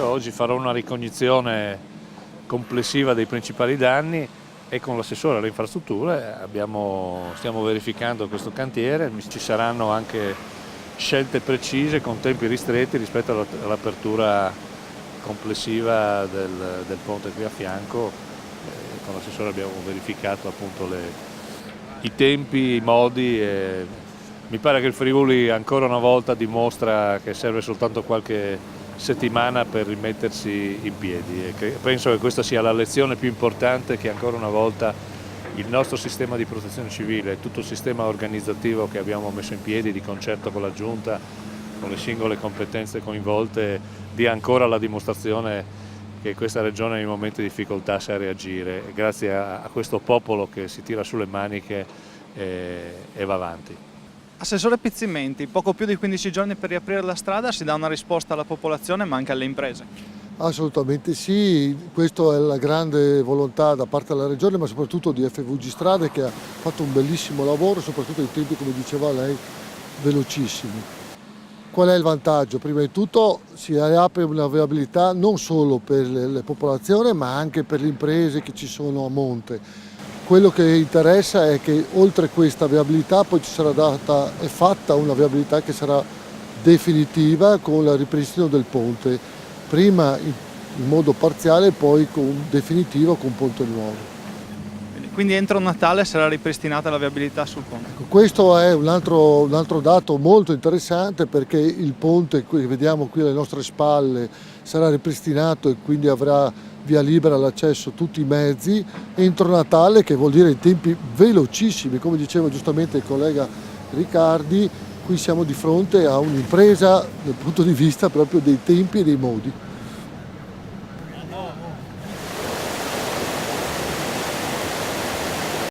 oggi farò una ricognizione complessiva dei principali danni e con l'assessore alle infrastrutture stiamo verificando questo cantiere, ci saranno anche scelte precise con tempi ristretti rispetto all'apertura complessiva del ponte qui a fianco. Con l'assessore abbiamo verificato appunto i tempi, i modi e mi pare che il Friuli ancora una volta dimostra che serve soltanto qualche settimana per rimettersi in piedi e penso che questa sia la lezione più importante, che ancora una volta il nostro sistema di protezione civile e tutto il sistema organizzativo che abbiamo messo in piedi di concerto con la Giunta, con le singole competenze coinvolte, dia ancora la dimostrazione che questa regione nei momenti di difficoltà sa reagire, grazie a questo popolo che si tira sulle maniche e va avanti. Assessore Pizzimenti, poco più di 15 giorni per riaprire la strada, si dà una risposta alla popolazione ma anche alle imprese? Assolutamente sì, questa è la grande volontà da parte della Regione, ma soprattutto di FVG Strade, che ha fatto un bellissimo lavoro, soprattutto in tempi, come diceva lei, velocissimi. Qual è il vantaggio? Prima di tutto si riapre una viabilità non solo per le popolazioni ma anche per le imprese che ci sono a monte. Quello che interessa è che oltre questa viabilità poi ci sarà fatta una viabilità che sarà definitiva con il ripristino del ponte, prima in modo parziale e poi definitivo con ponte nuovo. Quindi entro Natale sarà ripristinata la viabilità sul ponte? Questo è un altro dato molto interessante, perché il ponte che vediamo qui alle nostre spalle sarà ripristinato e quindi avrà via libera all'accesso tutti i mezzi entro Natale, che vuol dire in tempi velocissimi, come diceva giustamente il collega Riccardi. Qui siamo di fronte a un'impresa dal punto di vista proprio dei tempi e dei modi.